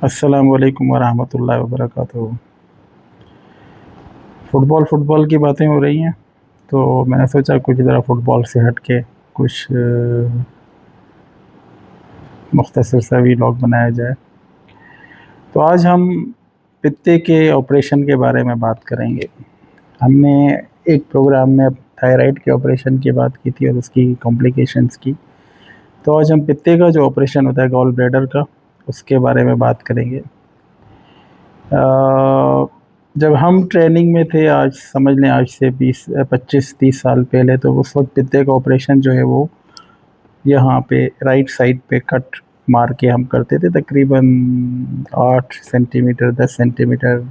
अस्सलाम वालेकुम वरहमतुल्लाहि वबरकातुहू। फुटबॉल की बातें हो रही हैं, तो मैंने सोचा कुछ ज़रा फुटबॉल से हट के कुछ मुख्तसर सा व्लॉग बनाया जाए। तो आज हम पित्ते के ऑपरेशन के बारे में बात करेंगे। हमने एक प्रोग्राम में थायराइड के ऑपरेशन की बात की थी और उसकी कॉम्प्लिकेशंस की। तो आज हम पित्ते का जो ऑपरेशन होता है गॉल ब्लैडर का, उसके बारे में बात करेंगे। जब हम ट्रेनिंग में थे, आज समझ लें आज से 25-30 साल पहले, तो उस वक्त पित्ते का ऑपरेशन जो है वो यहाँ पे राइट साइड पे कट मार के हम करते थे, तकरीबन 8 सेंटीमीटर 10 सेंटीमीटर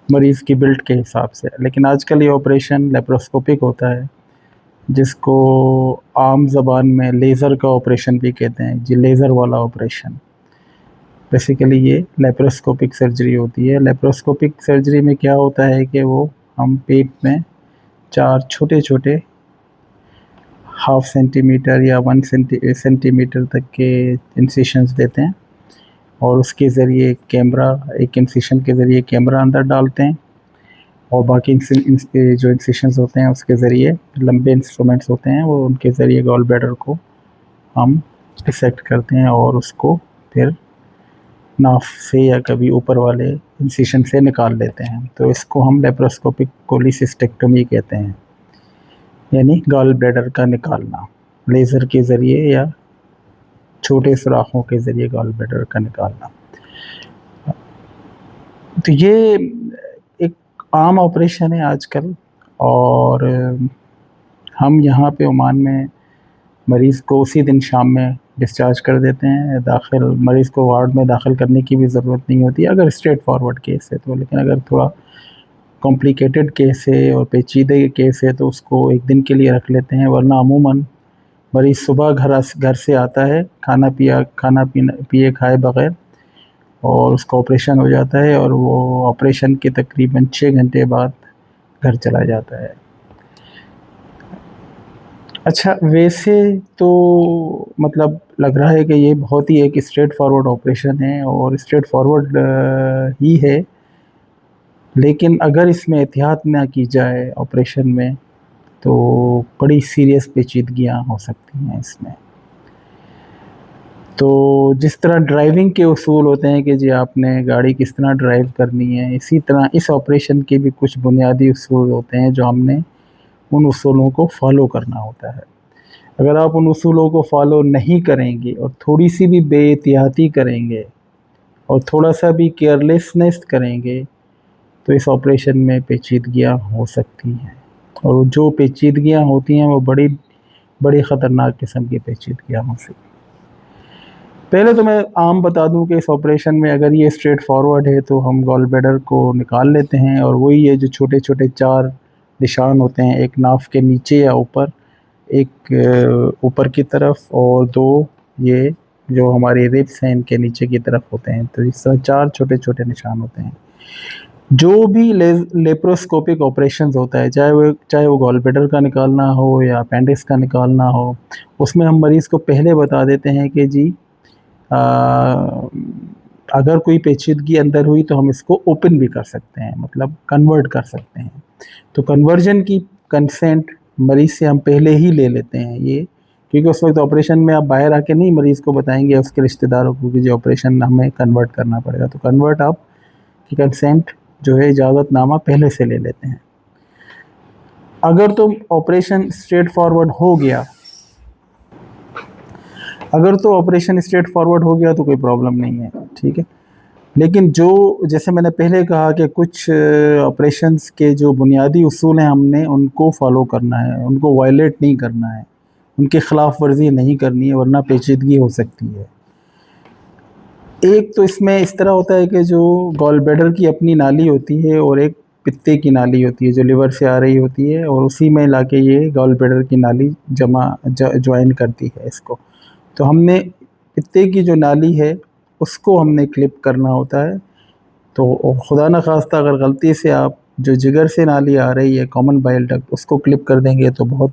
मरीज़ की बिल्ट के हिसाब से। लेकिन आजकल ये ऑपरेशन लेप्रोस्कोपिक होता है, जिसको आम ज़बान में लेज़र का ऑपरेशन भी कहते हैं जी, लेज़र वाला ऑपरेशन। बेसिकली ये लेप्रोस्कोपिक सर्जरी होती है। लेप्रोस्कोपिक सर्जरी में क्या होता है कि वो हम पेट में 4 छोटे छोटे ½ सेंटीमीटर या 1 सेंटीमीटर तक के इंसिशंस देते हैं, और उसके ज़रिए एक इंसिशन के ज़रिए कैमरा अंदर डालते हैं, और बाकी जो इंसिशंस होते हैं उसके ज़रिए लंबे इंस्ट्रूमेंट्स होते हैं, वो उनके ज़रिए गॉल ब्लैडर को हम डिसेक्ट करते हैं और उसको फिर नाफ से या कभी ऊपर वाले इंसिशन से निकाल लेते हैं। तो इसको हम लेप्रोस्कोपिक कोलिसिस्टेक्टोमी कहते हैं, यानी गॉल ब्लैडर का निकालना लेज़र के ज़रिए या छोटे सुराखों के ज़रिए गॉल ब्लैडर का निकालना। तो ये एक आम ऑपरेशन है आजकल, और हम यहाँ पे ओमान में मरीज़ को उसी दिन शाम में डिस्चार्ज कर देते हैं। मरीज़ को वार्ड में दाखिल करने की भी ज़रूरत नहीं होती अगर स्ट्रेट फॉरवर्ड केस है तो। लेकिन अगर थोड़ा कॉम्प्लिकेटेड केस है और पेचीदे केस है तो उसको एक दिन के लिए रख लेते हैं, वरना अमूमन मरीज़ सुबह घर से आता है खाना पिए खाए बग़ैर, और उसका ऑपरेशन हो जाता है, और वो ऑपरेशन के तकरीबन 6 घंटे बाद घर चला जाता है। अच्छा, वैसे तो मतलब लग रहा है कि ये बहुत ही एक स्ट्रेट फॉरवर्ड ऑपरेशन है, और स्ट्रेट फॉरवर्ड ही है, लेकिन अगर इसमें एहतियात ना की जाए ऑपरेशन में तो बड़ी सीरियस पेचीदगियाँ हो सकती हैं इसमें। तो जिस तरह ड्राइविंग के उसूल होते हैं कि जी आपने गाड़ी किस तरह ड्राइव करनी है, इसी तरह इस ऑपरेशन के भी कुछ बुनियादी उसूल होते हैं जो हमने उन उसूलों को फॉलो करना होता है। अगर आप उन उसूलों को फॉलो नहीं करेंगे और थोड़ी सी भी बेएहतियाती करेंगे और थोड़ा सा भी केयरलेसनेस करेंगे तो इस ऑपरेशन में पेचीदगियाँ हो सकती हैं, और जो पेचीदगियाँ होती हैं वो बड़ी ख़तरनाक किस्म की पेचीदगियाँ हो सकती हैं। पहले तो मैं आम बता दूं कि इस ऑपरेशन में अगर ये स्ट्रेट फॉरवर्ड है तो हम गॉल ब्लैडर को निकाल लेते हैं, और वही है जो छोटे छोटे 4 निशान होते हैं, एक नाफ के नीचे या ऊपर, एक ऊपर की तरफ, और 2 ये जो हमारे रिब्स हैं इनके नीचे की तरफ होते हैं। तो इस तरह 4 छोटे छोटे निशान होते हैं। जो भी लेप्रोस्कोपिक ऑपरेशंस होता है, चाहे वो गॉल ब्लैडर का निकालना हो या अपेंडिक्स का निकालना हो, उसमें हम मरीज़ को पहले बता देते हैं कि जी अगर कोई पेचीदगी अंदर हुई तो हम इसको ओपन भी कर सकते हैं, मतलब कन्वर्ट कर सकते हैं। तो कन्वर्जन की कंसेंट मरीज़ से हम पहले ही ले लेते हैं ये, क्योंकि उस वक्त ऑपरेशन में आप बाहर आके नहीं मरीज़ को बताएंगे उसके रिश्तेदारों को कि जो ऑपरेशन हमें कन्वर्ट करना पड़ेगा। तो कन्वर्ट आप की कंसेंट जो है, इजाज़तनामा पहले से ले लेते हैं। अगर तो ऑपरेशन स्ट्रेट फॉरवर्ड हो गया तो कोई प्रॉब्लम नहीं है, ठीक है। लेकिन जो जैसे मैंने पहले कहा कि कुछ ऑपरेशंस के जो बुनियादी उसूल हैं हमने उनको फॉलो करना है, उनको वायलेट नहीं करना है, उनकी खिलाफ वर्जी नहीं करनी है, वरना पेचीदगी हो सकती है। एक तो इसमें इस तरह होता है कि जो गॉल ब्लैडर की अपनी नाली होती है और एक पित्ते की नाली होती है जो लिवर से आ रही होती है, और उसी में लाके ये गॉल ब्लैडर की नाली ज्वाइन करती है इसको। तो हमने पित्ते की जो नाली है उसको हमने क्लिप करना होता है। तो खुदा न खास्ता अगर गलती से आप जो जिगर से नाली आ रही है, कॉमन बाइल डक्ट, उसको क्लिप कर देंगे तो बहुत